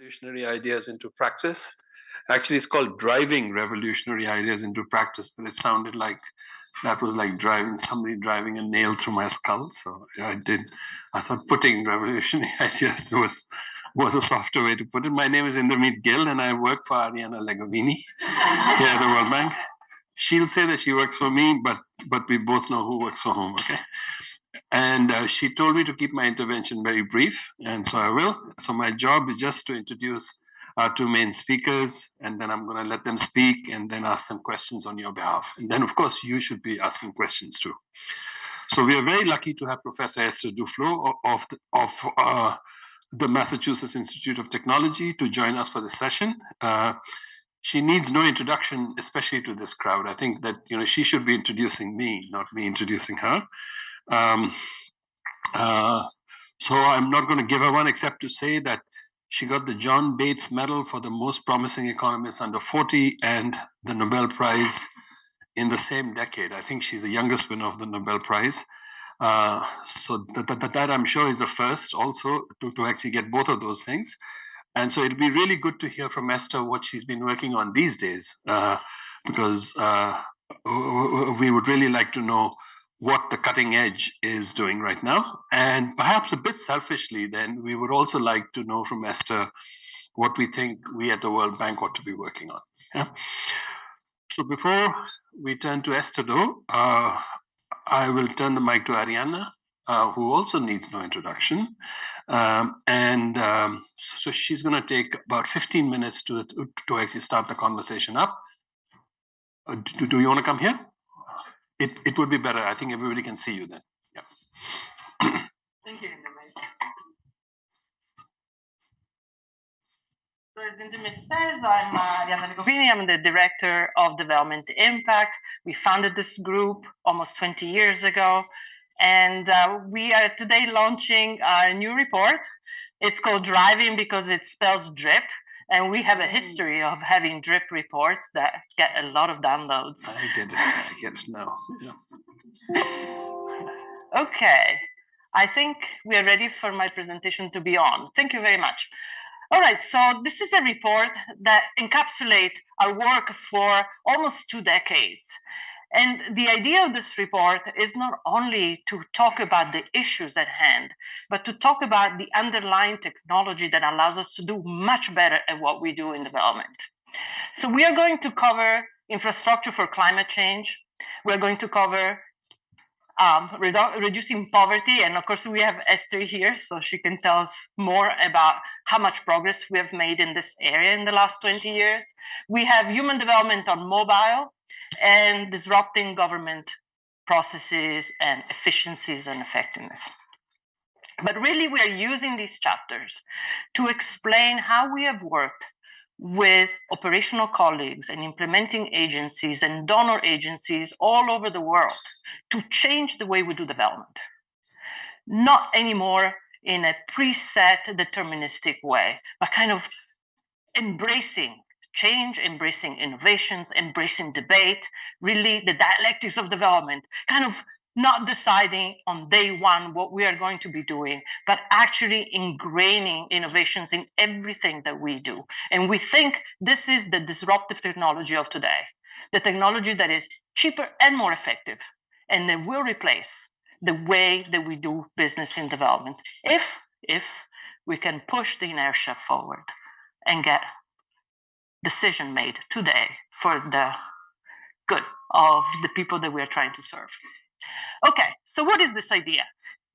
revolutionary ideas into practice. Actually, it's called driving revolutionary ideas into practice, but it sounded like that was like somebody driving a nail through my skull. So I thought putting revolutionary ideas was a softer way to put it. My name is Indermeet Gill, and I work for Arianna Legovini here at the World Bank. She'll say that she works for me, but we both know who works for whom, okay? And she told me to keep my intervention very brief, and so I will. So my job is just to introduce our two main speakers, and then I'm going to let them speak and then ask them questions on your behalf. And then, of course, you should be asking questions too. So we are very lucky to have Professor Esther Duflo of the Massachusetts Institute of Technology to join us for this session. She needs no introduction, especially to this crowd. I think that she should be introducing me, not me introducing her. So I'm not going to give her one except to say that she got the John Bates Medal for the most promising economist under 40 and the Nobel Prize in the same decade. I think she's the youngest winner of the Nobel Prize. So that I'm sure is a first also to actually get both of those things. And so it'll be really good to hear from Esther what she's been working on these days, because we would really like to know what the cutting edge is doing right now. And perhaps a bit selfishly, then, we would also like to know from Esther what we think we at the World Bank ought to be working on. Yeah? So before we turn to Esther, though, I will turn the mic to Arianna, who also needs no introduction. So she's going to take about 15 minutes to actually start the conversation up. Do you want to come here? It would be better. I think everybody can see you then. Yeah. Thank you, Indermeet. So as Indermeet says, I'm Arianna Legovini. I'm the Director of Development Impact. We founded this group almost 20 years ago. And we are today launching our new report. It's called Driving because it spells drip. And we have a history of having drip reports that get a lot of downloads. I get it now. Yeah. Okay. I think we are ready for my presentation to be on. Thank you very much. All right, so this is a report that encapsulates our work for almost 2 decades. And the idea of this report is not only to talk about the issues at hand, but to talk about the underlying technology that allows us to do much better at what we do in development. So we are going to cover infrastructure for climate change. We're going to cover reducing poverty. And of course, we have Esther here, so she can tell us more about how much progress we have made in this area in the last 20 years. We have human development on mobile and disrupting government processes and efficiencies and effectiveness. But really, we are using these chapters to explain how we have worked with operational colleagues and implementing agencies and donor agencies all over the world to change the way we do development. Not anymore in a preset deterministic way, but kind of embracing change, embracing innovations, embracing debate, really the dialectics of development, kind of not deciding on day one what we are going to be doing, but actually ingraining innovations in everything that we do. And we think this is the disruptive technology of today, the technology that is cheaper and more effective, and that will replace the way that we do business in development if we can push the inertia forward and get decision made today for the good of the people that we are trying to serve. Okay, so what is this idea?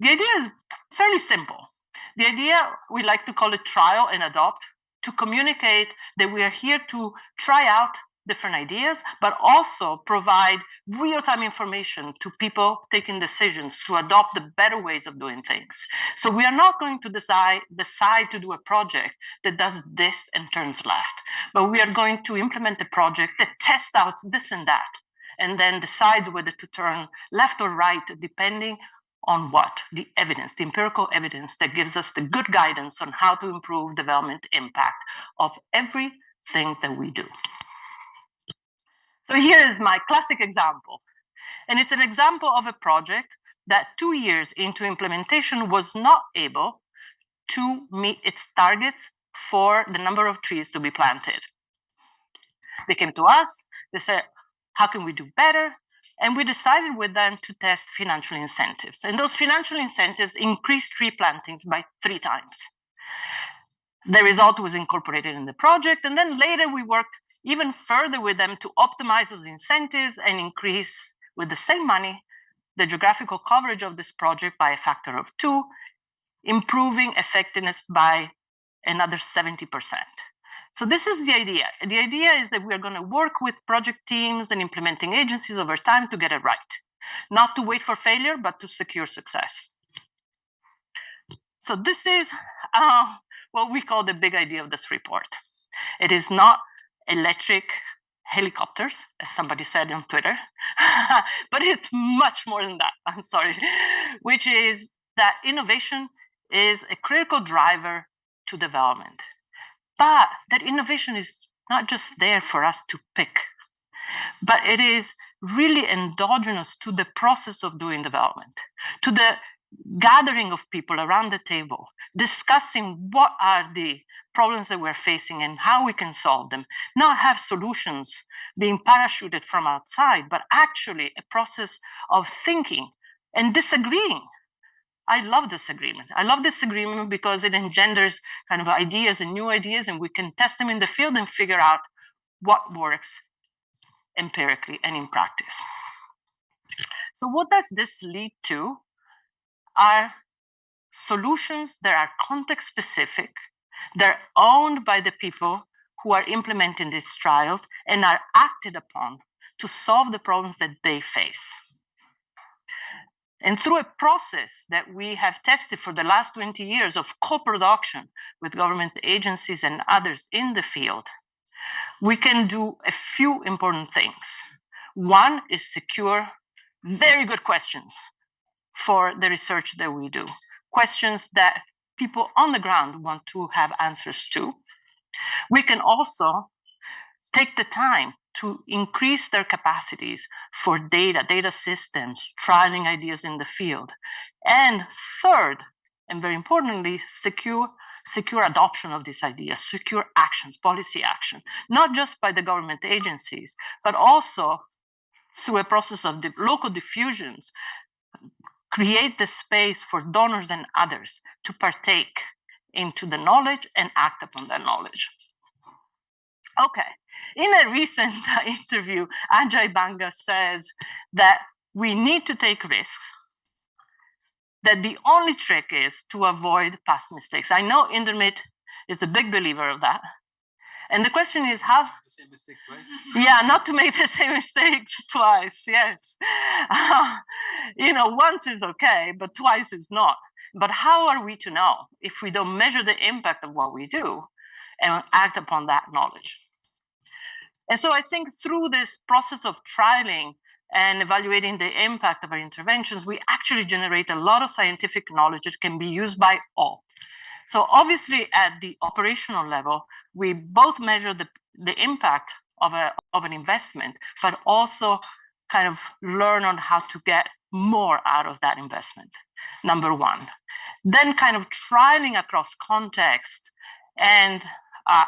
The idea is fairly simple. The idea, we like to call it trial and adopt, to communicate that we are here to try out different ideas, but also provide real-time information to people taking decisions to adopt the better ways of doing things. So we are not going to decide to do a project that does this and turns left, but we are going to implement a project that tests out this and that, and then decides whether to turn left or right, depending on what? The evidence, the empirical evidence that gives us the good guidance on how to improve development impact of everything that we do. So here is my classic example. And it's an example of a project that 2 years into implementation was not able to meet its targets for the number of trees to be planted. They came to us, they said, how can we do better? And we decided with them to test financial incentives. And those financial incentives increased tree plantings by 3 times. The result was incorporated in the project. And then later we worked even further with them to optimize those incentives and increase, with the same money, the geographical coverage of this project by a factor of 2, improving effectiveness by another 70%. So this is the idea. The idea is that we are going to work with project teams and implementing agencies over time to get it right. Not to wait for failure, but to secure success. So this is what we call the big idea of this report. It is not electric helicopters, as somebody said on Twitter, but it's much more than that, I'm sorry, which is that innovation is a critical driver to development. But that innovation is not just there for us to pick, but it is really endogenous to the process of doing development, to the gathering of people around the table, discussing what are the problems that we're facing and how we can solve them, not have solutions being parachuted from outside, but actually a process of thinking and disagreeing. I love disagreement. I love disagreement because it engenders kind of ideas and new ideas, and we can test them in the field and figure out what works empirically and in practice. So what does this lead to? Are solutions that are context specific, they're owned by the people who are implementing these trials and are acted upon to solve the problems that they face. And through a process that we have tested for the last 20 years of co-production with government agencies and others in the field, we can do a few important things. One is secure very good questions for the research that we do, questions that people on the ground want to have answers to. We can also take the time to increase their capacities for data systems, trialing ideas in the field. And third, and very importantly, secure adoption of these ideas, secure actions, policy action, not just by the government agencies, but also through a process of local diffusions, create the space for donors and others to partake into the knowledge and act upon that knowledge. Okay, in a recent interview, Ajay Banga says that we need to take risks, that the only trick is to avoid past mistakes. I know Indermit is a big believer of that. And the question is how... The same mistake twice? Yeah, not to make the same mistake twice, yes. Once is okay, but twice is not. But how are we to know if we don't measure the impact of what we do and act upon that knowledge? And so I think through this process of trialing and evaluating the impact of our interventions, we actually generate a lot of scientific knowledge that can be used by all. So obviously at the operational level, we both measure the impact of an investment, but also kind of learn on how to get more out of that investment, number one. Then kind of trialing across context and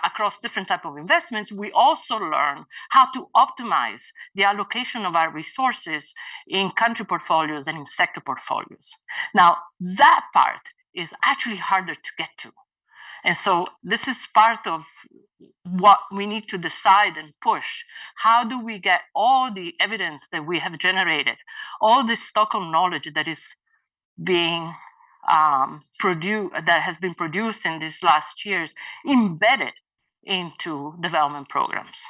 across different types of investments, we also learn how to optimize the allocation of our resources in country portfolios and in sector portfolios. Now, that part is actually harder to get to. And so this is part of what we need to decide and push. How do we get all the evidence that we have generated, all the stock of knowledge that is being that has been produced in these last years, embedded into development programs?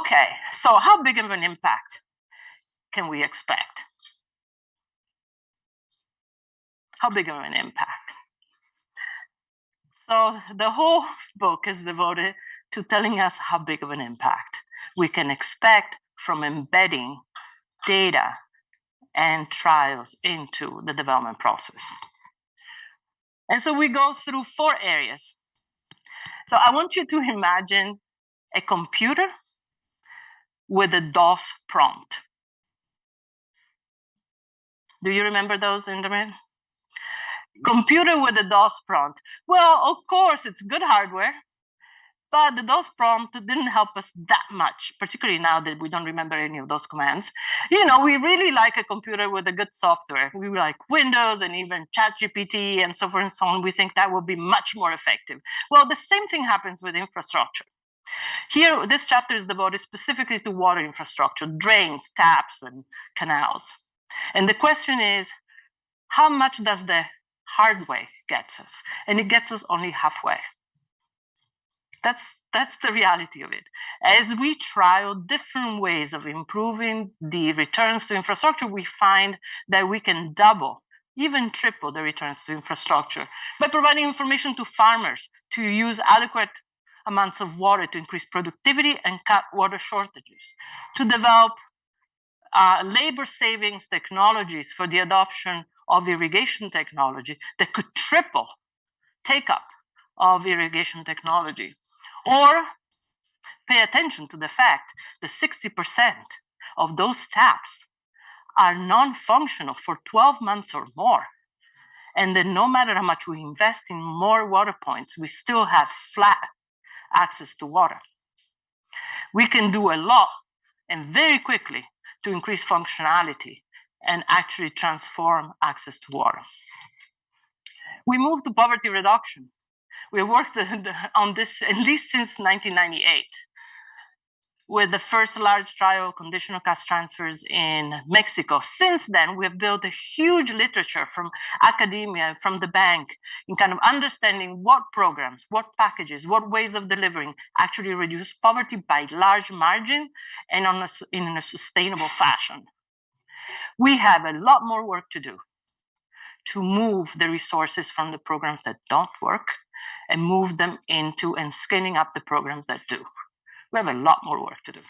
Okay, so how big of an impact can we expect? How big of an impact? So the whole book is devoted to telling us how big of an impact we can expect from embedding data and trials into the development process. And so we go through 4 areas. So I want you to imagine a computer with a DOS prompt. Do you remember those, Indermit? Computer with a DOS prompt. Well, of course, it's good hardware, but the DOS prompt didn't help us that much, particularly now that we don't remember any of those commands. You know, we really like a computer with a good software. We like Windows and even ChatGPT and so forth and so on. We think that will be much more effective. Well, the same thing happens with infrastructure. Here, this chapter is devoted specifically to water infrastructure, drains, taps, and canals. And the question is, how much does the hard way get us? And it gets us only halfway. That's the reality of it. As we trial different ways of improving the returns to infrastructure, we find that we can double, even triple the returns to infrastructure by providing information to farmers to use adequate amounts of water to increase productivity and cut water shortages, to develop labor savings technologies for the adoption of irrigation technology that could triple take up of irrigation technology, or pay attention to the fact that 60% of those taps are non-functional for 12 months or more, and that no matter how much we invest in more water points, we still have flat access to water. We can do a lot and very quickly to increase functionality and actually transform access to water. We moved to poverty reduction. We worked on this at least since 1998, with the first large trial of conditional cash transfers in Mexico. Since then, we have built a huge literature from academia, from the bank, in kind of understanding what programs, what packages, what ways of delivering actually reduce poverty by large margin and in a sustainable fashion. We have a lot more work to do to move the resources from the programs that don't work and move them into and scaling up the programs that do. We have a lot more work to do.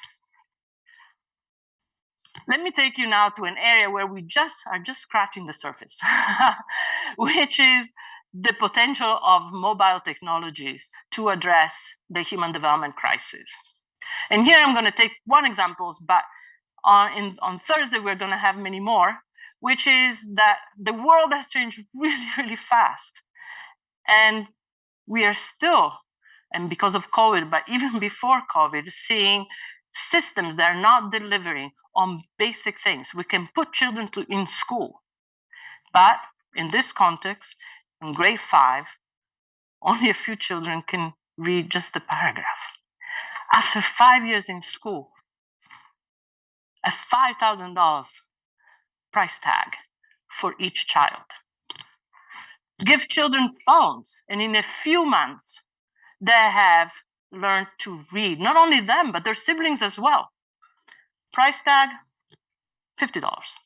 Let me take you now to an area where we are just scratching the surface, which is the potential of mobile technologies to address the human development crisis. And here I'm going to take one example, but on Thursday we're going to have many more, which is that the world has changed really, really fast. And we are still, and because of COVID, but even before COVID, seeing systems that are not delivering on basic things. We can put children in school, but in this context, in grade 5, only a few children can read just a paragraph. After 5 years in school, a $5,000 price tag for each child. Give children phones, and in a few months, they have learned to read. Not only them, but their siblings as well. Price tag, $50.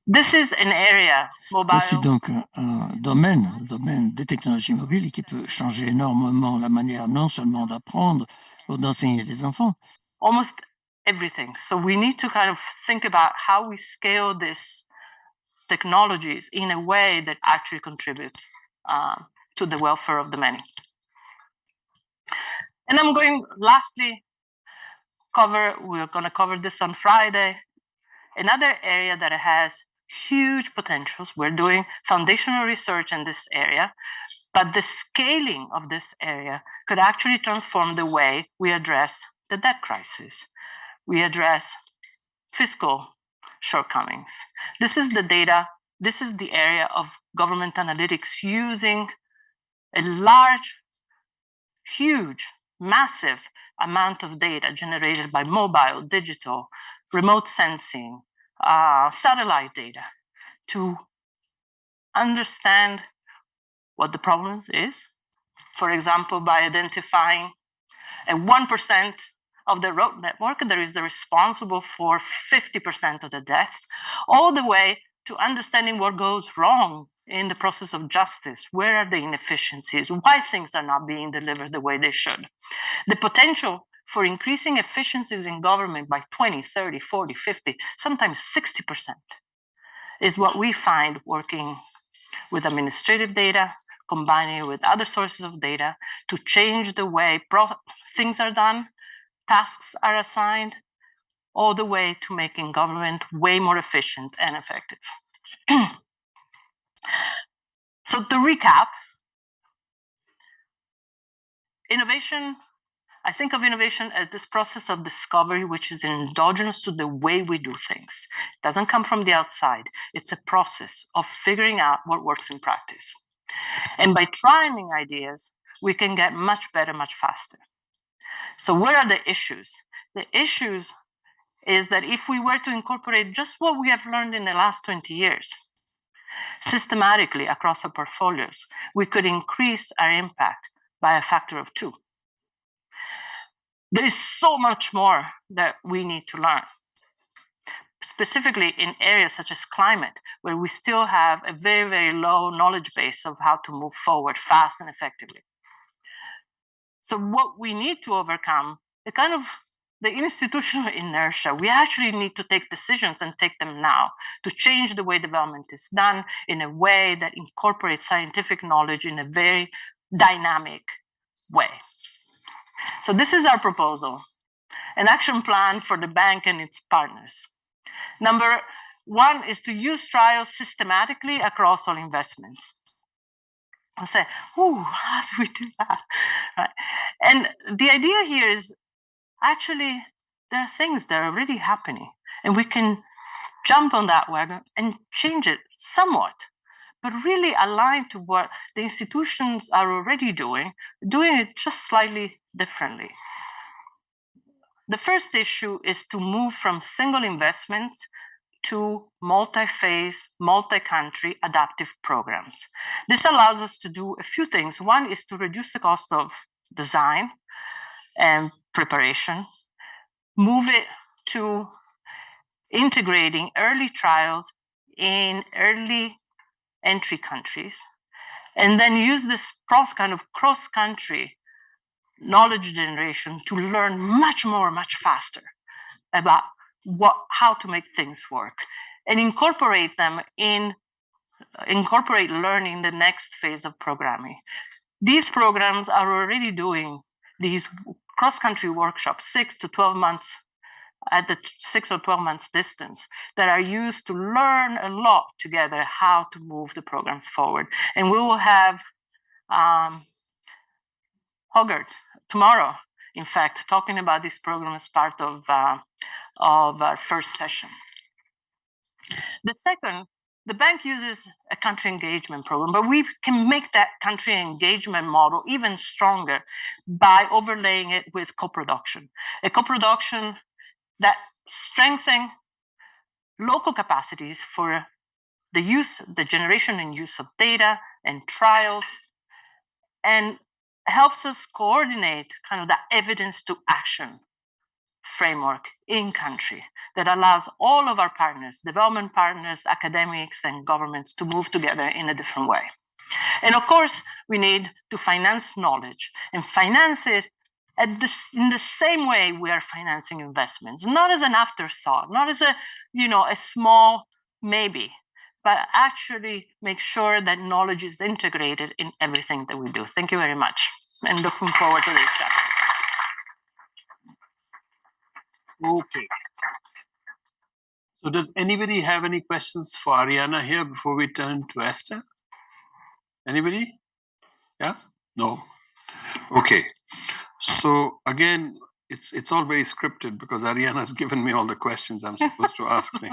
This is an area mobile. Voici donc un domaine, le domaine des technologies mobiles qui peut changer énormément la manière non seulement d'apprendre ou d'enseigner les enfants. Almost everything. So we need to kind of think about how we scale these technologies in a way that actually contributes to the welfare of the many. And I'm going, lastly, we're going to cover this on Friday. Another area that has huge potentials. We're doing foundational research in this area, but the scaling of this area could actually transform the way we address the debt crisis. We address fiscal shortcomings. This is the data. This is the area of government analytics using a large, huge, massive amount of data generated by mobile, digital, remote sensing, satellite data to understand what the problems is. For example, by identifying a 1% of the road network that is responsible for 50% of the deaths, all the way to understanding what goes wrong in the process of justice. Where are the inefficiencies? Why things are not being delivered the way they should? The potential for increasing efficiencies in government by 20, 30, 40, 50, sometimes 60% is what we find working with administrative data, combining it with other sources of data to change the way things are done, tasks are assigned, all the way to making government way more efficient and effective. So to recap, innovation, I think of innovation as this process of discovery, which is endogenous to the way we do things. It doesn't come from the outside. It's a process of figuring out what works in practice. And by trying ideas, we can get much better, much faster. So what are the issues? The issues is that if we were to incorporate just what we have learned in the last 20 years, systematically across our portfolios, we could increase our impact by a factor of 2. There is so much more that we need to learn, specifically in areas such as climate, where we still have a very, very low knowledge base of how to move forward fast and effectively. So what we need to overcome, the institutional inertia, we actually need to take decisions and take them now to change the way development is done in a way that incorporates scientific knowledge in a very dynamic way. So this is our proposal, an action plan for the bank and its partners. Number 1 is to use trials systematically across all investments. I'll say, how do we do that? Right. And the idea here is actually there are things that are already happening, and we can jump on that wagon and change it somewhat, but really align to what the institutions are already doing it just slightly differently. The first issue is to move from single investments to multi-phase, multi-country adaptive programs. This allows us to do a few things. One is to reduce the cost of design and preparation, move it to integrating early trials in early entry countries, and then use this cross-country knowledge generation to learn much more, much faster about how to make things work, and incorporate learning in the next phase of programming. These programs are already doing these cross-country workshops, 6 to 12 months at the 6 or 12 months distance, that are used to learn a lot together how to move the programs forward. And we will have Hoggart tomorrow, in fact, talking about this program as part of our first session. The second, the bank uses a country engagement program, but we can make that country engagement model even stronger by overlaying it with co-production. A co-production that strengthens local capacities for the generation and use of data and trials, and helps us coordinate the evidence to action framework in country that allows all of our partners, development partners, academics, and governments to move together in a different way. And of course, we need to finance knowledge and finance it in the same way we are financing investments, not as an afterthought, not as a small maybe, but actually make sure that knowledge is integrated in everything that we do. Thank you very much, and looking forward to this discussion. Okay. So does anybody have any questions for Arianna here before we turn to Esther? Anybody? Yeah? No? Okay. So again, it's all very scripted because Arianna has given me all the questions I'm supposed to ask me.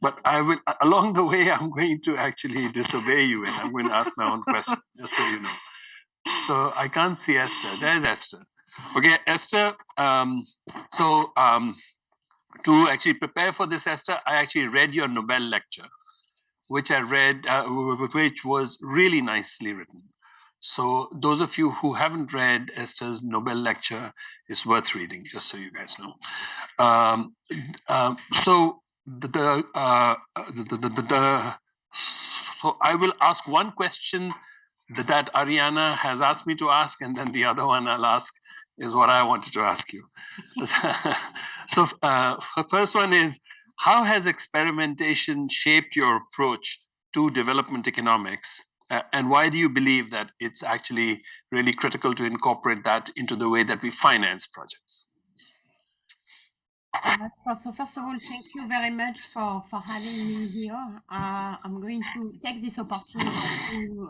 But I will, along the way, I'm going to actually disobey you and I'm going to ask my own questions, just so you know. So I can't see Esther. There's Esther. Okay, Esther. To actually prepare for this, Esther, I actually read your Nobel lecture, which I read, which was really nicely written. So those of you who haven't read Esther's Nobel lecture, it's worth reading, just so you guys know. So I will ask one question that Arianna has asked me to ask, and then the other one I'll ask is what I wanted to ask you. So first one is, how has experimentation shaped your approach to development economics? And why do you believe that it's actually really critical to incorporate that into the way that we finance projects? So first of all, thank you very much for having me here. I'm going to take this opportunity to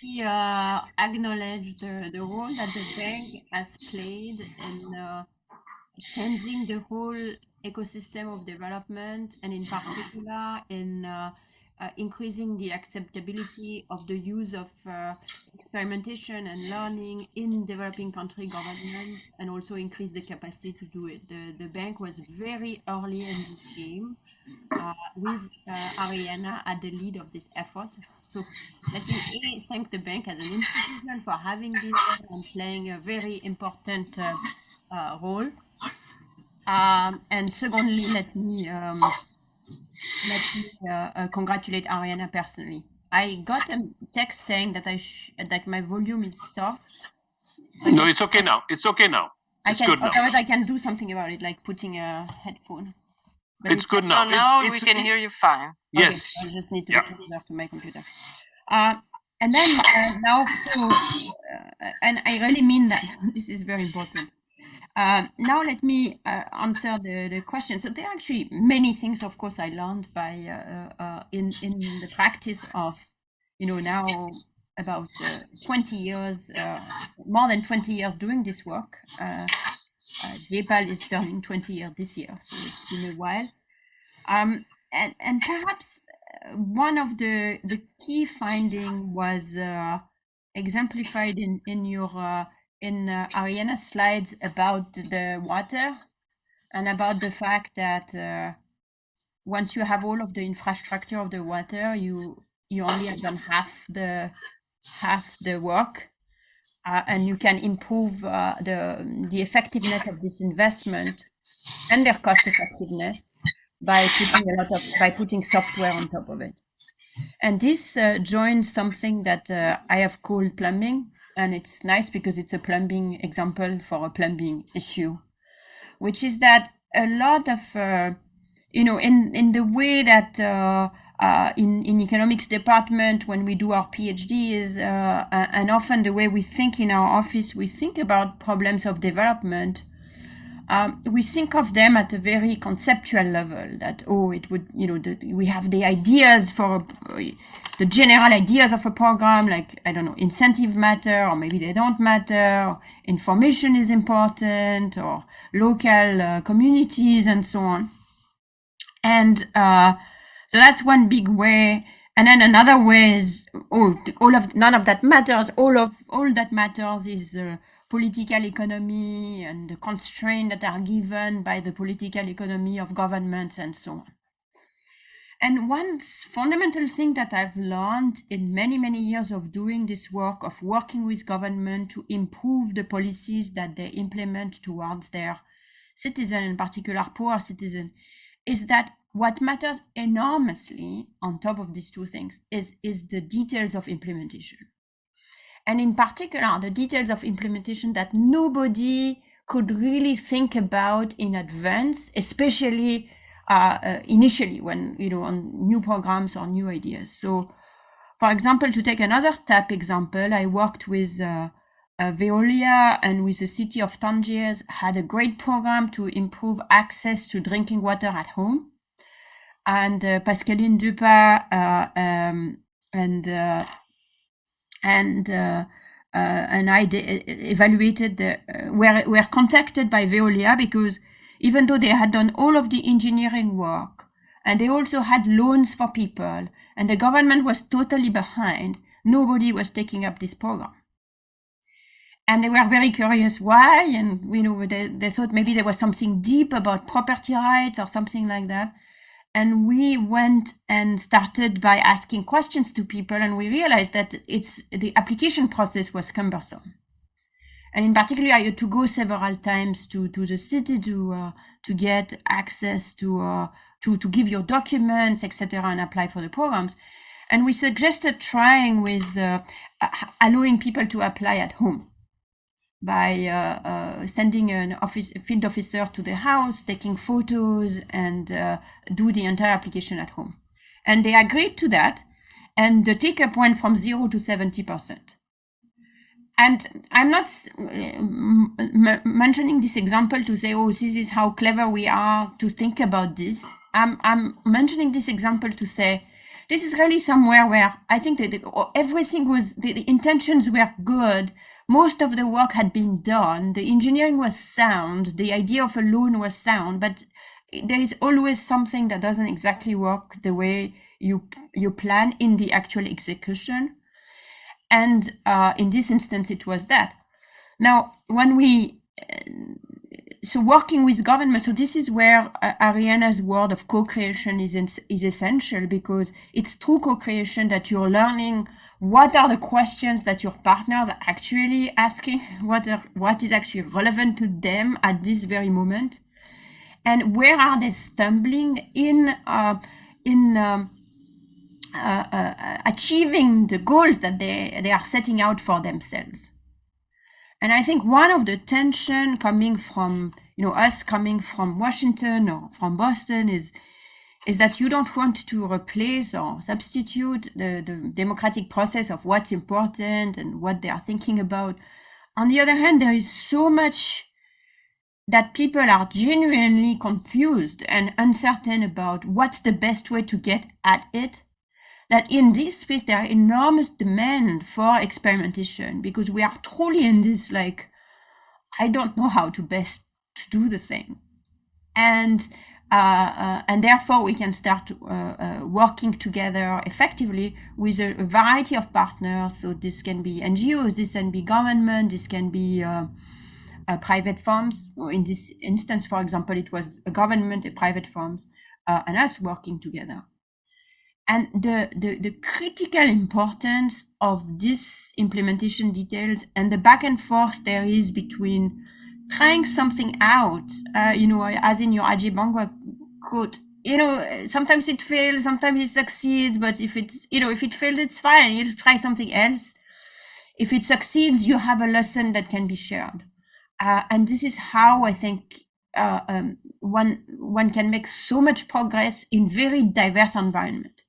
really acknowledge the role that the bank has played in changing the whole ecosystem of development, and in particular in increasing the acceptability of the use of experimentation and learning in developing country governments, and also increase the capacity to do it. The bank was very early in this game with Ariana at the lead of this effort. So let me thank the bank as an institution for having been there and playing a very important role. And secondly, let me congratulate Ariana personally. I got a text saying that that my volume is soft. No, it's okay now. It's okay now. It's good now. Otherwise, I can do something about it, like putting a headphone. But it's good now. No, now we can hear you fine. Yes. Okay, I just need to put it off to my computer. And then now, and I really mean that. This is very important. Now let me answer the question. So there are actually many things, of course, I learned by in the practice of, now about 20 years, more than 20 years doing this work. JPAL is turning 20 years this year, so it's been a while. And perhaps one of the key finding was exemplified in your in Ariana's slides about the water, and about the fact that once you have all of the infrastructure of the water, you only have done half the work, and you can improve the effectiveness of this investment and their cost effectiveness by putting software on top of it. And this joins something that I have called plumbing. And it's nice because it's a plumbing example for a plumbing issue, which is that a lot of, in the way that in economics department, when we do our PhDs, and often the way we think in our office, we think about problems of development. We think of them at a very conceptual level, that, it would, we have the ideas for the general ideas of a program, like, I don't know, incentive matter, or maybe they don't matter, or information is important, or local communities, and so on. And so that's one big way. And then another way is, none of that matters. All that matters is political economy and the constraints that are given by the political economy of governments and so on. And one fundamental thing that I've learned in many, many years of doing this work, of working with government to improve the policies that they implement towards their citizens, in particular poor citizens, is that what matters enormously on top of these two things is the details of implementation. And in particular, the details of implementation that nobody could really think about in advance, especially initially when, on new programs or new ideas. So, for example, to take another TAP example, I worked with Veolia and with the city of Tangiers, had a great program to improve access to drinking water at home. And Pascaline Dupas and I evaluated were contacted by Veolia, because even though they had done all of the engineering work and they also had loans for people and the government was totally behind, nobody was taking up this program. And they were very curious why, and they thought maybe there was something deep about property rights or something like that. And we went and started by asking questions to people, and we realized that the application process was cumbersome. And in particular, I had to go several times to the city to get access to give your documents, etc., and apply for the programs. And we suggested trying with allowing people to apply at home by sending a field officer to the house, taking photos, and do the entire application at home. And they agreed to that, and the take-up went from 0 to 70%. And I'm not mentioning this example to say, oh, this is how clever we are to think about this. I'm mentioning this example to say, this is really somewhere where I think that everything was, the intentions were good. Most of the work had been done. The engineering was sound. The idea of a loan was sound, but there is always something that doesn't exactly work the way you plan in the actual execution. And in this instance, it was that. Now, when we, so working with government, so this is where Arianna's word of co-creation is essential, because it's through co-creation that you're learning what are the questions that your partners are actually asking, what is actually relevant to them at this very moment, and where are they stumbling in achieving the goals that they are setting out for themselves. And I think one of the tension coming from, us coming from Washington or from Boston is that you don't want to replace or substitute the democratic process of what's important and what they are thinking about. On the other hand, there is so much that people are genuinely confused and uncertain about what's the best way to get at it, that in this space there are enormous demand for experimentation, because we are truly in this, like, I don't know how to best to do the thing. And therefore we can start working together effectively with a variety of partners. So this can be NGOs, this can be government, this can be private firms. In this instance, for example, it was a government, a private firms, and us working together. And the critical importance of this implementation details and the back and forth there is between trying something out, as in your Ajay Banga quote, sometimes it fails, sometimes it succeeds, but if it fails, it's fine. You just try something else. If it succeeds, you have a lesson that can be shared. And this is how I think one can make so much progress in very diverse environment.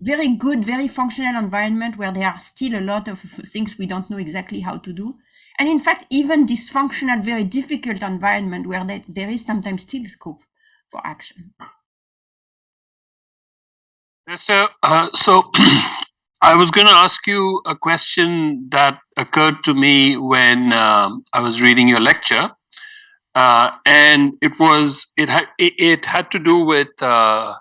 Very good, very functional environment where there are still a lot of things we don't know exactly how to do. And in fact, even dysfunctional, very difficult environment where there is sometimes still scope for action. So I was going to ask you a question that occurred to me when I was reading your lecture. And it had to do with, so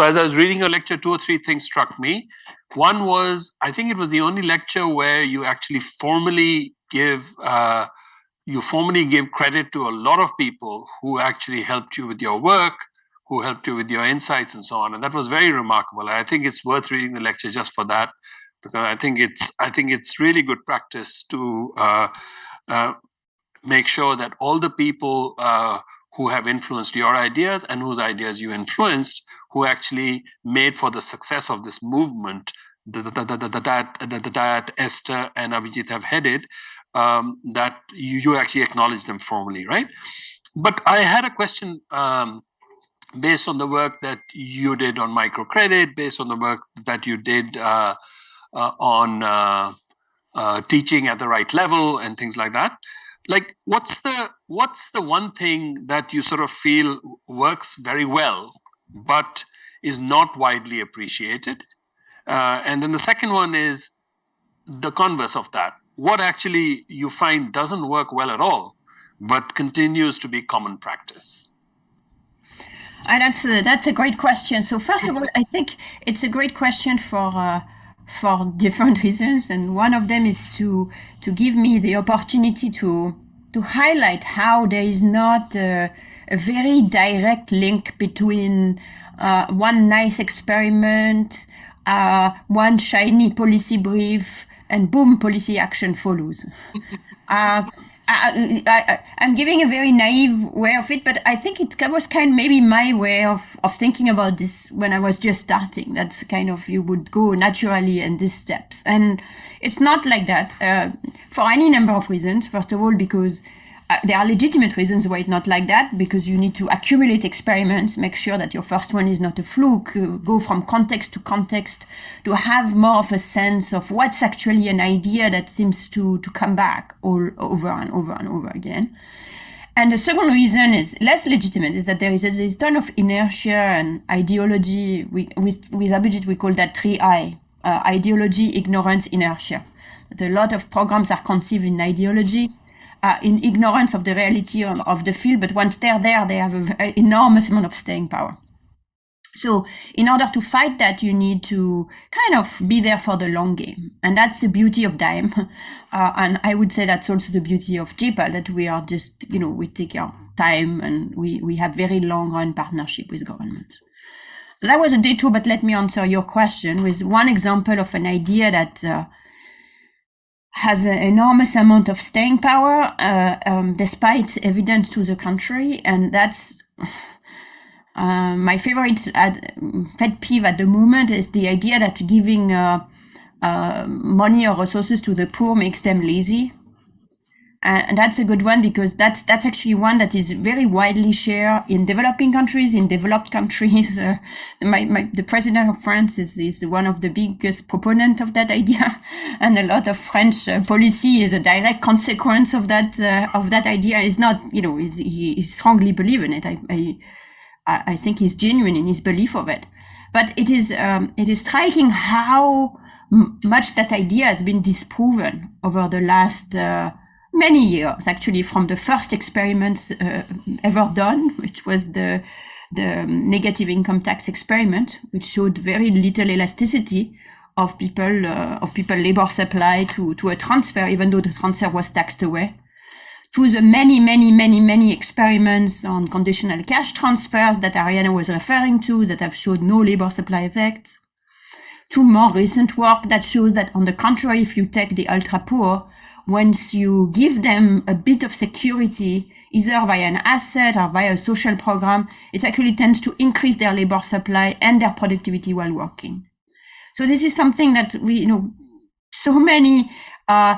as I was reading your lecture, 2 or 3 things struck me. One was, I think it was the only lecture where you actually formally give credit to a lot of people who actually helped you with your work, who helped you with your insights and so on. And that was very remarkable. And I think it's worth reading the lecture just for that, because I think it's really good practice to make sure that all the people who have influenced your ideas and whose ideas you influenced, who actually made for the success of this movement that Esther and Abhijit have headed, that you actually acknowledge them formally, right? But I had a question based on the work that you did on microcredit, based on the work that you did on teaching at the right level and things like that. Like, what's the one thing that you sort of feel works very well, but is not widely appreciated? And then the second one is the converse of that. What actually you find doesn't work well at all, but continues to be common practice? That's a great question. So first of all, I think it's a great question for different reasons, and one of them is to give me the opportunity to highlight how there is not a very direct link between one nice experiment, one shiny policy brief, and boom, policy action follows. I'm giving a very naive way of it, but I think it was kind of maybe my way of thinking about this when I was just starting. That's kind of, you would go naturally in these steps. And it's not like that for any number of reasons. First of all, because there are legitimate reasons why it's not like that, because you need to accumulate experiments, make sure that your first one is not a fluke, go from context to context to have more of a sense of what's actually an idea that seems to come back all over and over and over again. And the second reason is less legitimate, is that there is this ton of inertia and ideology. With Abhijit, we call that 3I, ideology, ignorance, inertia. That a lot of programs are conceived in ideology, in ignorance of the reality of the field, but once they're there, they have an enormous amount of staying power. So in order to fight that, you need to kind of be there for the long game. And that's the beauty of DIME. And I would say that's also the beauty of JPAL, that we are just, we take our time and we have very long run partnership with governments. So that was a detour, but let me answer your question with one example of an idea that has an enormous amount of staying power, despite evidence to the contrary. And that's my favorite pet peeve at the moment is the idea that giving money or resources to the poor makes them lazy. And that's a good one, because that's actually one that is very widely shared in developing countries, in developed countries. The president of France is one of the biggest proponents of that idea, and a lot of French policy is a direct consequence of that idea. Is not, he strongly believes in it. I think he's genuine in his belief of it, but it is striking how much that idea has been disproven over the last many years, actually, from the first experiments ever done, which was the negative income tax experiment, which showed very little elasticity of people labor supply to a transfer, even though the transfer was taxed away, to the many experiments on conditional cash transfers that Arianna was referring to that have showed no labor supply effects, to more recent work that shows that, on the contrary, if you take the ultra poor, once you give them a bit of security, either via an asset or via a social program, it actually tends to increase their labor supply and their productivity while working. So this is something that so many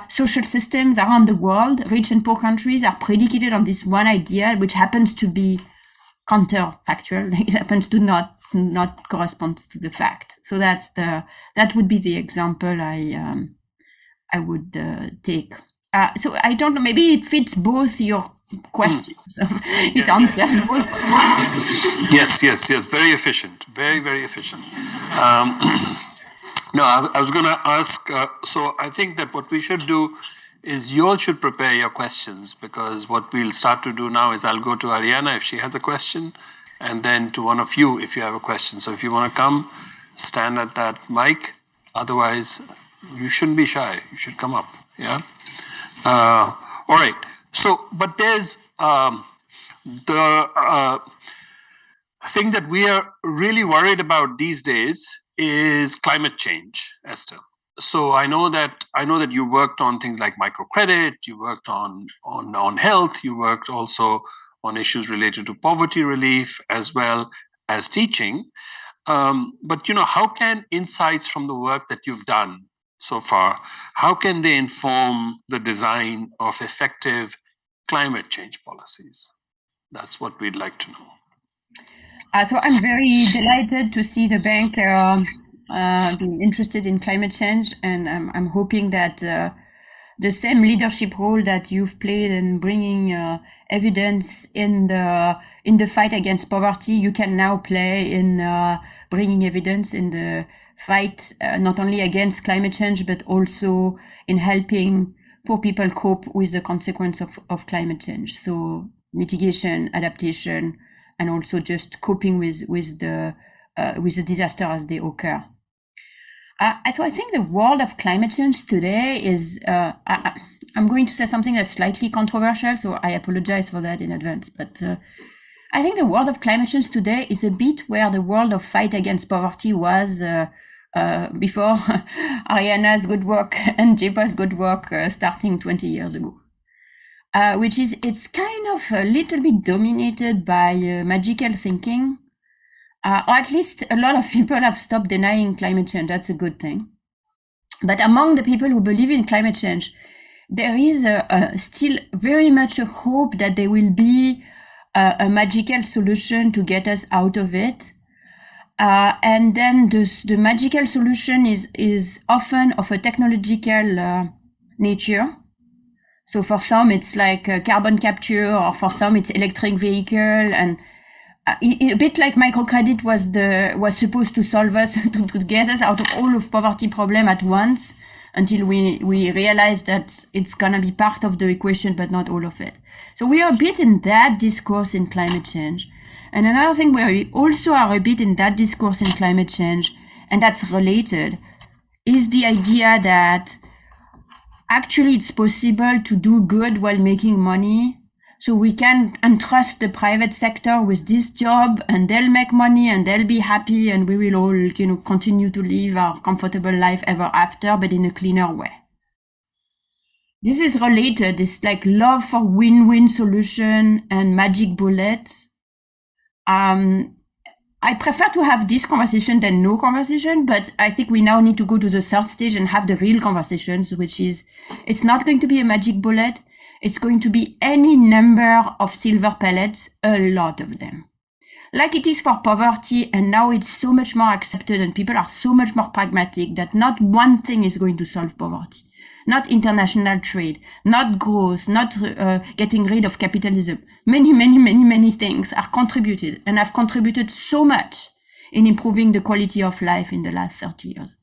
social systems around the world, rich and poor countries, are predicated on this one idea, which happens to be counterfactual. It happens to not correspond to the fact. So that would be the example I would take. So I don't know, maybe it fits both your questions. It answers both. Yes. Very efficient. Very efficient. No, I was going to ask, so I think that what we should do is you all should prepare your questions, because what we'll start to do now is I'll go to Arianna if she has a question, and then to one of you if you have a question. So if you want to come, stand at that mic. Otherwise, you shouldn't be shy. You should come up. Yeah. All right. So, but there's the thing that we are really worried about these days is climate change, Esther. So I know that you worked on things like microcredit. You worked on health. You worked also on issues related to poverty relief as well as teaching. But how can insights from the work that you've done so far, how can they inform the design of effective climate change policies? That's what we'd like to know. So I'm very delighted to see the bank being interested in climate change, and I'm hoping that the same leadership role that you've played in bringing evidence in the fight against poverty, you can now play in bringing evidence in the fight not only against climate change, but also in helping poor people cope with the consequence of climate change. So mitigation, adaptation, and also just coping with the disaster as they occur. So I think the world of climate change today is, I'm going to say something that's slightly controversial, so I apologize for that in advance, but I think the world of climate change today is a bit where the world of fight against poverty was before Arianna's good work and JPAL's good work starting 20 years ago. Which is, it's kind of a little bit dominated by magical thinking, or at least a lot of people have stopped denying climate change. That's a good thing. But among the people who believe in climate change, there is still very much a hope that there will be a magical solution to get us out of it. And then the magical solution is often of a technological nature. So for some, it's like carbon capture, or for some, it's electric vehicle, and a bit like microcredit was supposed to solve us to get us out of all of poverty problem at once, until we realize that it's gonna be part of the equation, but not all of it. So we are a bit in that discourse in climate change. And another thing where we also are a bit in that discourse in climate change, and that's related, is the idea that actually it's possible to do good while making money. So we can entrust the private sector with this job, and they'll make money and they'll be happy, and we will all, continue to live our comfortable life ever after, but in a cleaner way. This is related. It's like love for win-win solution and magic bullets. I prefer to have this conversation than no conversation, but I think we now need to go to the third stage and have the real conversations, which is, it's not going to be a magic bullet. It's going to be any number of silver pellets, a lot of them. Like it is for poverty, and now it's so much more accepted and people are so much more pragmatic that not one thing is going to solve poverty. Not international trade, not growth, not getting rid of capitalism. Many things are contributed and have contributed so much in improving the quality of life in the last 30 years.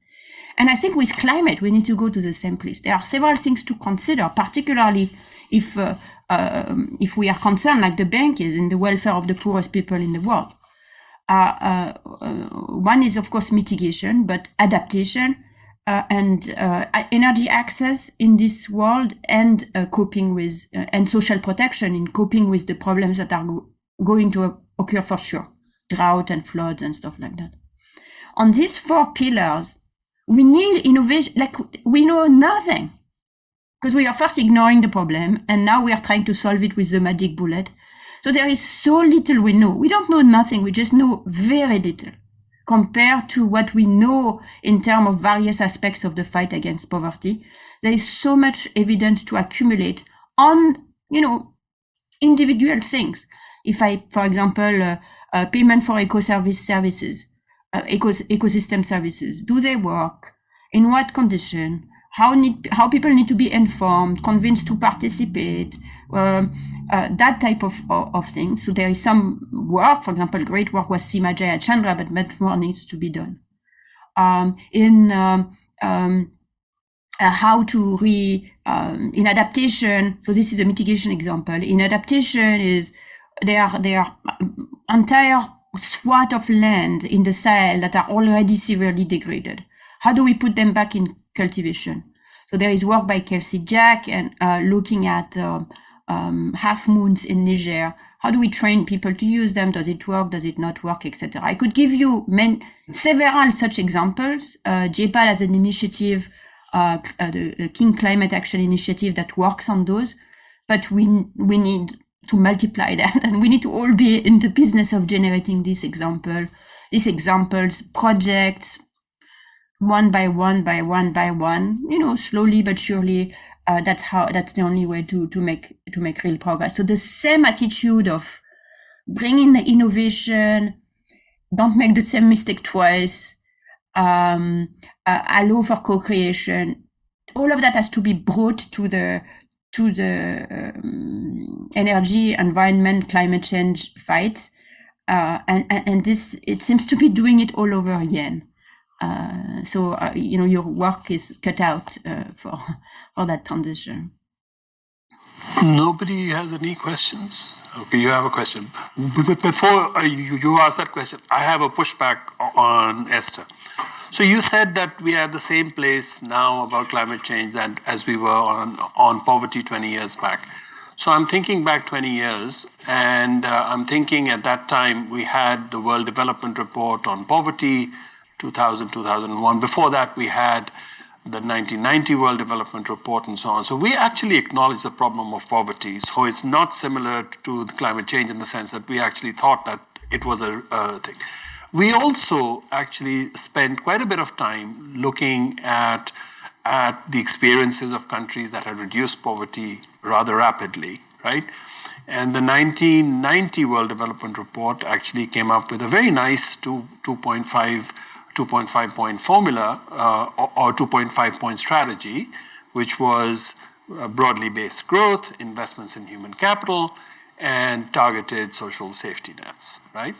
And I think with climate, we need to go to the same place. There are several things to consider, particularly if we are concerned, like the bank is, in the welfare of the poorest people in the world. One is, of course, mitigation, but adaptation and energy access in this world, and coping with and social protection in coping with the problems that are going to occur for sure, drought and floods and stuff like that. On these four pillars, we need innovation. Like, we know nothing, because we are first ignoring the problem, and now we are trying to solve it with the magic bullet. So there is so little we know. We don't know nothing. We just know very little compared to what we know in terms of various aspects of the fight against poverty. There is so much evidence to accumulate on, individual things. If I, for example, payment for ecosystem services, do they work? In what condition? How people need to be informed, convinced to participate, that type of things. So there is some work, for example, great work was Seema Jayachandra, but much more needs to be done. How to in adaptation. So this is a mitigation example. In adaptation is there are entire swath of land in the Sahel that are already severely degraded. How do we put them back in cultivation? So there is work by Kelsey Jack and looking at half moons in Niger. How do we train people to use them? Does it work? Does it not work, etc.? I could give you several such examples. JPAL has an initiative, the King Climate Action Initiative, that works on those, but we need to multiply that, and we need to all be in the business of generating these examples, projects, one by one, slowly but surely. That's the only way to make real progress. So the same attitude of bringing the innovation, don't make the same mistake twice, allow for co-creation. All of that has to be brought to the energy, environment, climate change fight, and this, it seems to be doing it all over again. So your work is cut out for that transition. Nobody has any questions? Okay, you have a question. But before you ask that question, I have a pushback on Esther. So you said that we are at the same place now about climate change as we were on poverty 20 years back. So I'm thinking back 20 years, and I'm thinking at that time we had the World Development Report on poverty, 2000, 2001. Before that, we had the 1990 World Development Report and so on. So we actually acknowledge the problem of poverty. So it's not similar to the climate change in the sense that we actually thought that it was a thing. We also actually spent quite a bit of time looking at at the experiences of countries that had reduced poverty rather rapidly, right? And the 1990 World Development Report actually came up with a very nice 2.5 point formula or 2.5 point strategy, which was broadly based growth, investments in human capital, and targeted social safety nets, right?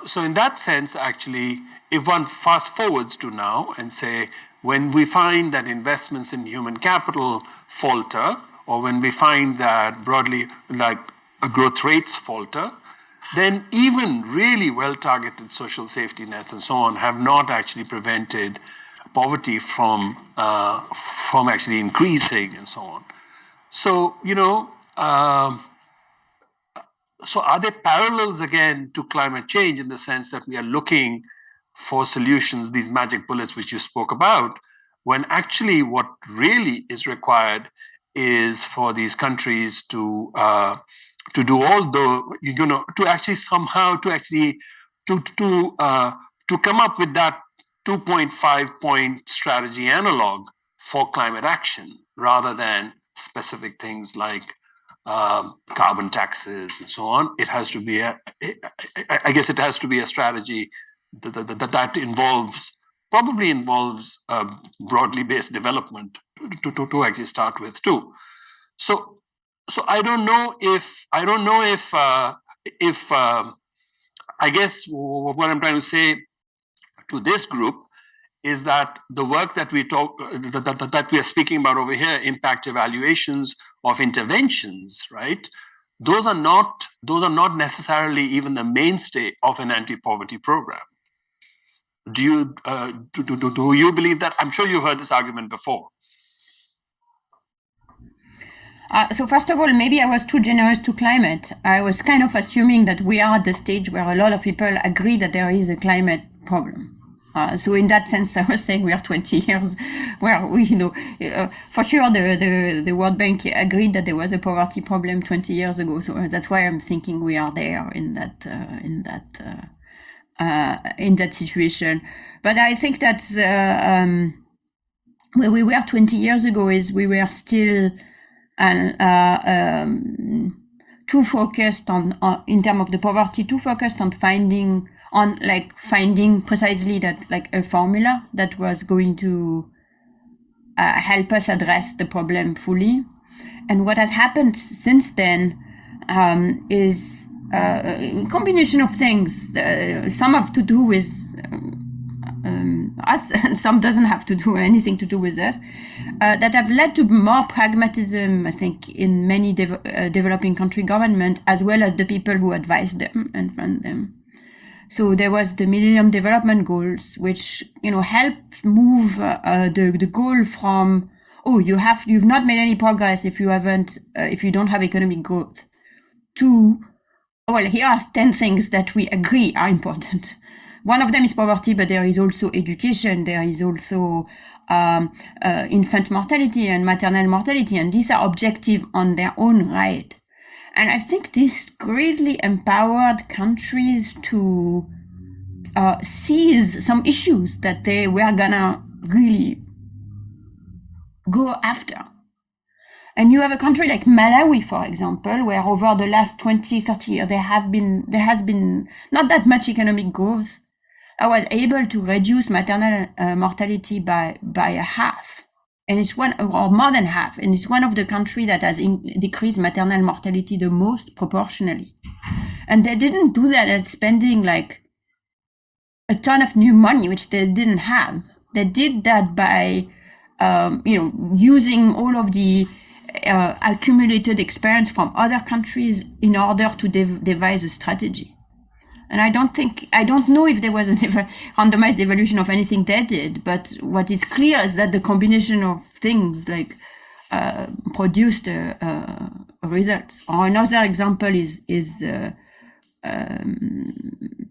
So in that sense, actually, if one fast forwards to now and say, when we find that investments in human capital falter, or when we find that broadly like growth rates falter, then even really well-targeted social safety nets and so on have not actually prevented poverty from actually increasing and so on. So, so are there parallels again to climate change in the sense that we are looking for solutions, these magic bullets which you spoke about, when actually what really is required is for these countries to do all the, to actually somehow to come up with that 2.5 point strategy analog for climate action, rather than specific things like carbon taxes and so on. It has to be I guess it has to be a strategy that probably involves broadly based development to actually start with too. So I don't know if I guess what I'm trying to say to this group is that the work that we are speaking about over here, impact evaluations of interventions, right? Those are not necessarily even the mainstay of an anti-poverty program. Do you believe that? I'm sure you've heard this argument before. So first of all, maybe I was too generous to climate. I was kind of assuming that we are at the stage where a lot of people agree that there is a climate problem. So in that sense, I was saying we are 20 years where we, for sure the World Bank agreed that there was a poverty problem 20 years ago. So that's why I'm thinking we are there in that situation. But I think that where we were 20 years ago is we were still too focused on in terms of the poverty, too focused on finding precisely that like a formula that was going to help us address the problem fully. And what has happened since then is a combination of things. Some have to do with us, and some doesn't have to do anything to do with us, that have led to more pragmatism, I think, in many developing country government, as well as the people who advise them and fund them. So there was the Millennium Development Goals, which help move the goal from you've not made any progress if you don't have economic growth, to here are 10 things that we agree are important. One of them is poverty, but there is also education, there is also infant mortality and maternal mortality, and these are objective on their own right. And I think this greatly empowered countries to seize some issues that they were gonna really go after. And you have a country like Malawi, for example, where over the last 20, 30 years, there has been not that much economic growth. I was able to reduce maternal mortality by a half. And it's or more than half. And it's one of the countries that has decreased maternal mortality the most proportionally. And they didn't do that as spending like a ton of new money, which they didn't have. They did that by, using all of the accumulated experience from other countries in order to devise a strategy. And I don't know if there was a randomized evaluation of anything they did, but what is clear is that the combination of things like produced results. Or another example is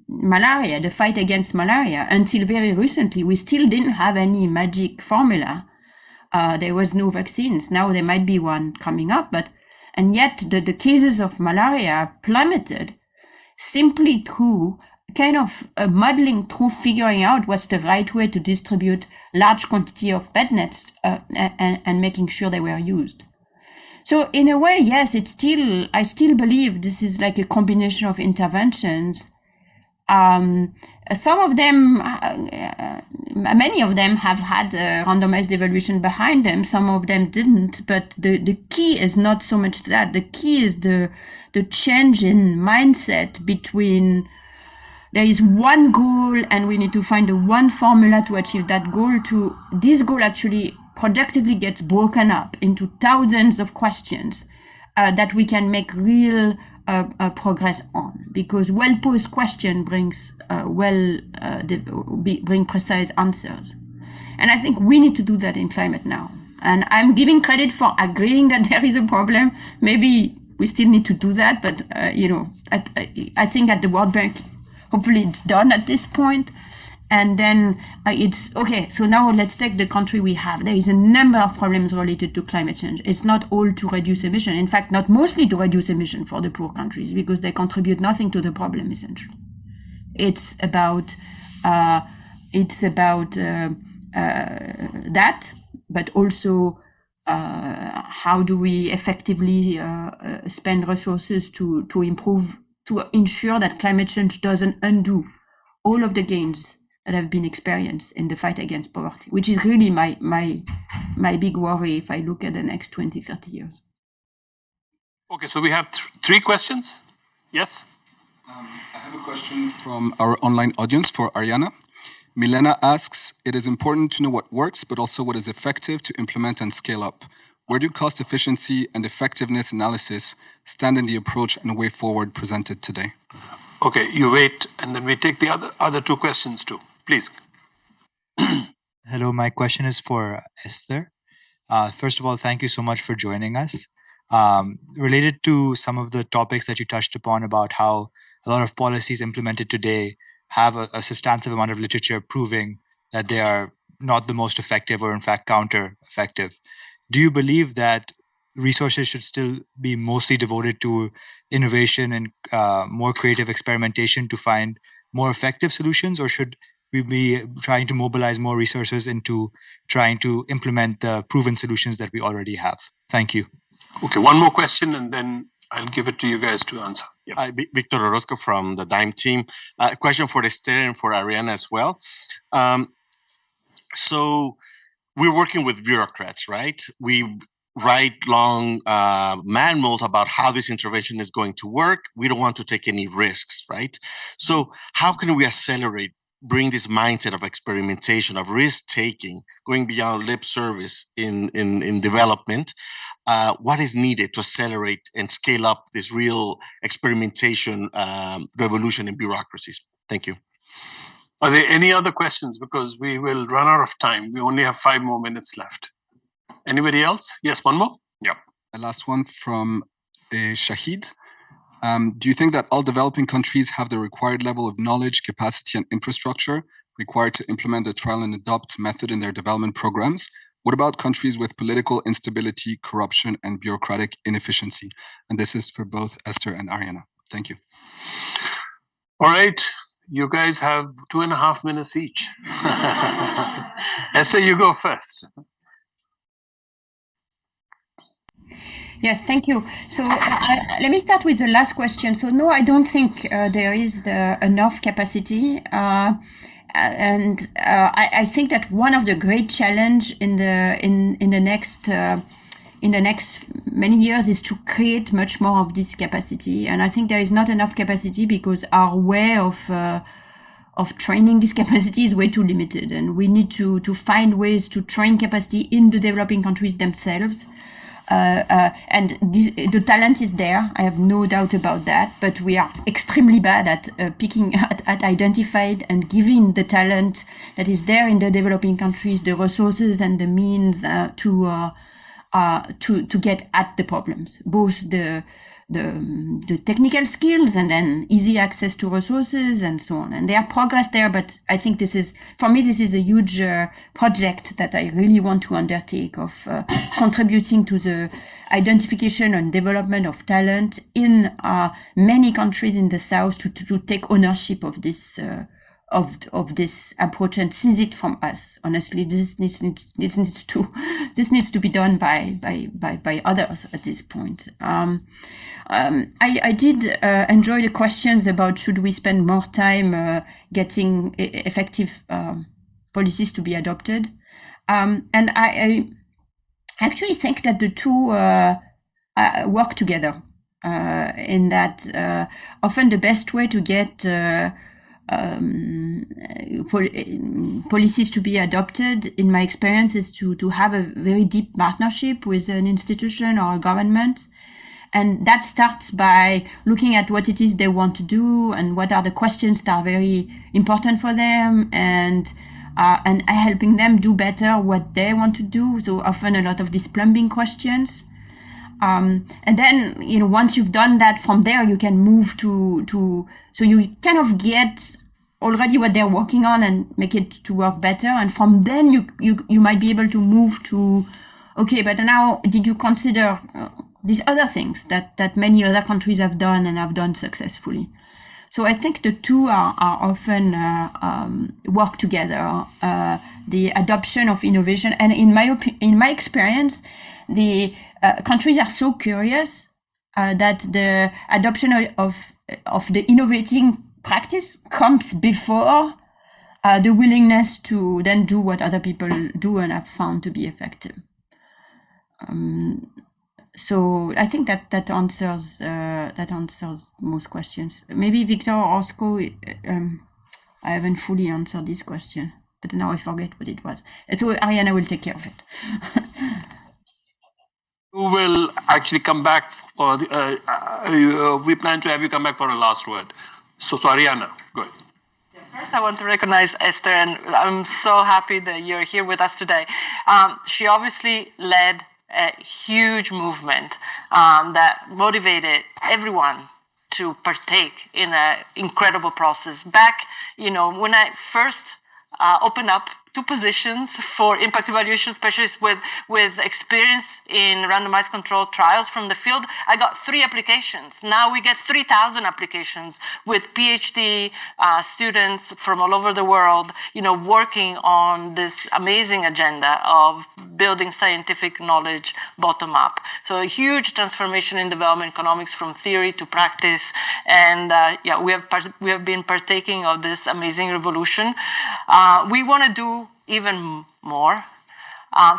malaria, the fight against malaria. Until very recently, we still didn't have any magic formula. There was no vaccines. Now there might be one coming up, and yet the cases of malaria have plummeted simply through kind of muddling through figuring out what's the right way to distribute large quantity of bed nets and making sure they were used. So in a way, yes, I still believe this is like a combination of interventions. Some of them, many of them have had a randomized evaluation behind them. Some of them didn't, but the key is not so much that. The key is the change in mindset between there is one goal and we need to find the one formula to achieve that goal, to this goal actually productively gets broken up into thousands of questions that we can make real progress on, because well-posed question brings bring precise answers. And I think we need to do that in climate now. And I'm giving credit for agreeing that there is a problem. Maybe we still need to do that, but I think at the World Bank, hopefully it's done at this point. And then it's okay. So now let's take the country we have. There is a number of problems related to climate change. It's not all to reduce emission. In fact, not mostly to reduce emission for the poor countries, because they contribute nothing to the problem essentially. It's about that, but also how do we effectively spend resources to improve, to ensure that climate change doesn't undo all of the gains that have been experienced in the fight against poverty, which is really my big worry if I look at the next 20, 30 years. Okay, so we have three questions. Yes? I have a question from our online audience for Arianna. Milena asks, it is important to know what works, but also what is effective to implement and scale up. Where do cost efficiency and effectiveness analysis stand in the approach and way forward presented today? Okay, you wait, and then we take the other two questions too. Please. Hello, my question is for Esther. First of all, thank you so much for joining us. Related to some of the topics that you touched upon about how a lot of policies implemented today have a substantive amount of literature proving that they are not the most effective or in fact counter-effective. Do you believe that resources should still be mostly devoted to innovation and more creative experimentation to find more effective solutions, or should we be trying to mobilize more resources into trying to implement the proven solutions that we already have? Thank you. Okay, one more question and then I'll give it to you guys to answer. Yep. Hi, Victor Orozco from the DIME team. Question for Esther and for Arianna as well. So we're working with bureaucrats, right? We write long manuals about how this intervention is going to work. We don't want to take any risks, right? So how can we accelerate, bring this mindset of experimentation, of risk-taking, going beyond lip service in development? What is needed to accelerate and scale up this real experimentation revolution in bureaucracies? Thank you. Are there any other questions? Because we will run out of time. We only have 5 more minutes left. Anybody else? Yes, one more? Yeah. The last one from Shahid. Do you think that all developing countries have the required level of knowledge, capacity, and infrastructure required to implement the trial and adopt method in their development programs? What about countries with political instability, corruption, and bureaucratic inefficiency? And this is for both Esther and Arianna. Thank you. All right. You guys have 2.5 minutes each. Esther, you go first. Yes, thank you. So let me start with the last question. So no, I don't think there is enough capacity. I think that one of the great challenge in the next many years is to create much more of this capacity. And I think there is not enough capacity because our way of training this capacity is way too limited, and we need to find ways to train capacity in the developing countries themselves. The talent is there. I have no doubt about that, but we are extremely bad at at identifying and giving the talent that is there in the developing countries the resources and the means to to get at the problems, both the technical skills and then easy access to resources and so on. And there are progress there, but I think this is, for me, this is a huge project that I really want to undertake of contributing to the identification and development of talent in many countries in the South to take ownership of this of this approach and seize it from us. Honestly, this needs to be done by others at this point. I did enjoy the questions about should we spend more time getting effective policies to be adopted, and I actually think that the two work together. In that often the best way to get policies to be adopted, in my experience, is to have a very deep partnership with an institution or a government. And that starts by looking at what it is they want to do and what are the questions that are very important for them, and helping them do better what they want to do. So often a lot of these plumbing questions. And then, once you've done that, from there you can move so you kind of get already what they're working on and make it to work better. And from then you might be able to move to, okay, but now did you consider these other things that many other countries have done and have done successfully? So I think the two are often work together, the adoption of innovation. And in my experience, the countries are so curious that the adoption of the innovating practice comes before the willingness to then do what other people do and have found to be effective. So I think that answers most questions. Maybe Victor or Osko, I haven't fully answered this question, but now I forget what it was. So Ariana will take care of it. We will actually come back for we plan to have you come back for a last word. So Ariana, go ahead. First, I want to recognize Esther, and I'm so happy that you're here with us today. She obviously led a huge movement that motivated everyone to partake in an incredible process. Back, when I first opened up 2 positions for impact evaluation specialists with experience in randomized controlled trials from the field, I got 3 applications. Now we get 3,000 applications with PhD students from all over the world, working on this amazing agenda of building scientific knowledge bottom up. So a huge transformation in development economics from theory to practice. And we have been partaking of this amazing revolution. We want to do even more.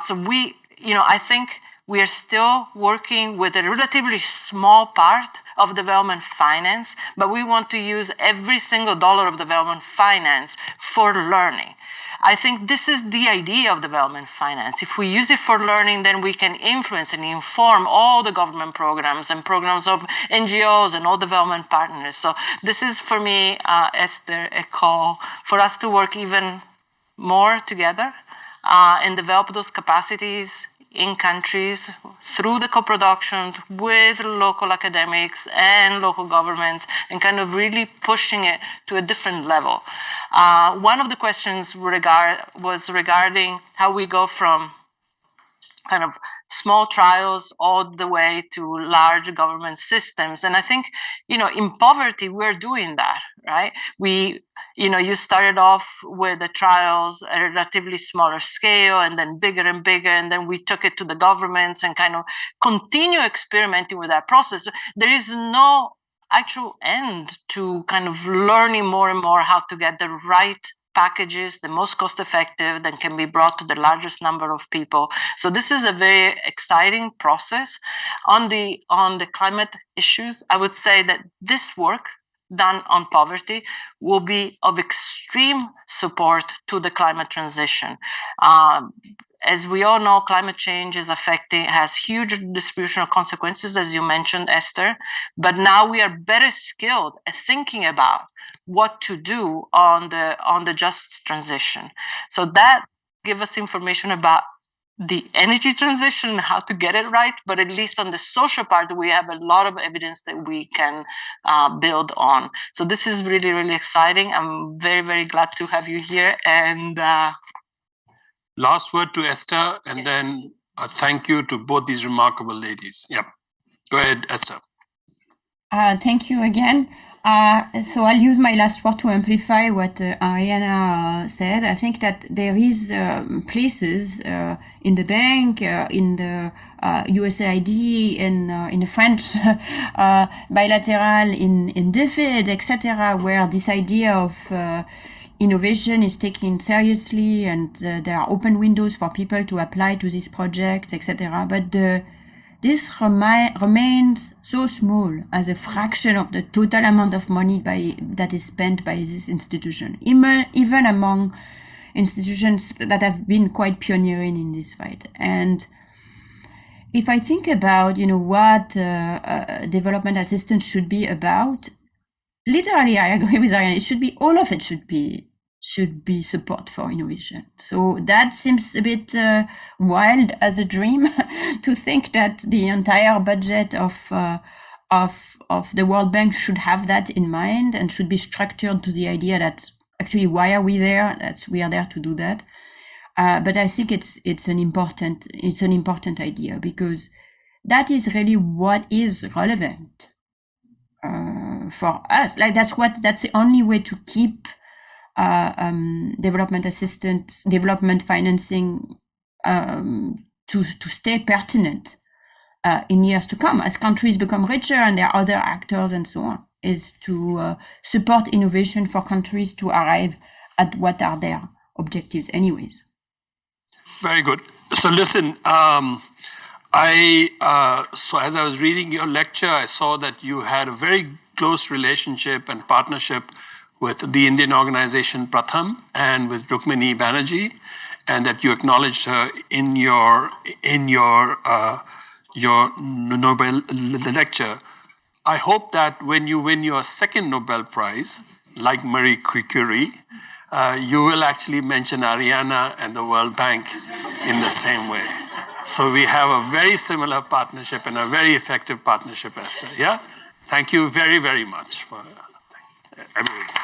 So I think we are still working with a relatively small part of development finance, but we want to use every single dollar of development finance for learning. I think this is the idea of development finance. If we use it for learning, then we can influence and inform all the government programs and programs of NGOs and all development partners. So this is, for me, Esther, a call for us to work even more together and develop those capacities in countries through the co-production with local academics and local governments, and kind of really pushing it to a different level. One of the questions was regarding how we go from kind of small trials all the way to large government systems. And I think, in poverty, we're doing that, right? You started off with the trials at a relatively smaller scale and then bigger and bigger. And then we took it to the governments and kind of continue experimenting with that process. There is no actual end to kind of learning more and more how to get the right packages, the most cost effective, that can be brought to the largest number of people. So this is a very exciting process. On the climate issues, I would say that this work done on poverty will be of extreme support to the climate transition. As we all know, climate change has huge distributional consequences, as you mentioned, Esther. But now we are better skilled at thinking about what to do on the just transition. So that gives us information about the energy transition, how to get it right, but at least on the social part, we have a lot of evidence that we can build on. So this is really, really exciting. I'm very, very glad to have you here. And last word to Esther, and Yes. then a thank you to both these remarkable ladies. Yep. Go ahead, Esther. Thank you again. So I'll use my last word to amplify what Ariana said. I think that there is places in the bank, in the USAID, in the French bilateral, in DFID, etc., where this idea of innovation is taken seriously, and there are open windows for people to apply to these projects, etc. But this remains so small as a fraction of the total amount of money that is spent by this institution, even among institutions that have been quite pioneering in this fight. And if I think about, what development assistance should be about, literally, I agree with Ariane. All of it should be support for innovation. So that seems a bit wild as a dream to think that the entire budget of the World Bank should have that in mind and should be structured to the idea that actually, why are we there? We are there to do that. But I think it's an important idea, because that is really what is relevant for us. Like that's the only way to keep development assistance, development financing to stay pertinent in years to come as countries become richer and there are other actors and so on, is to support innovation for countries to arrive at what are their objectives anyways. Very good. So listen, so as I was reading your lecture, I saw that you had a very close relationship and partnership with the Indian organization Pratham and with Rukmini Banerjee, and that you acknowledged her in your Nobel lecture. I hope that when you win your second Nobel Prize, like Marie Curie, you will actually mention Ariana and the World Bank in the same way. So we have a very similar partnership and a very effective partnership, Esther. Yeah? Thank you very, very much for everything.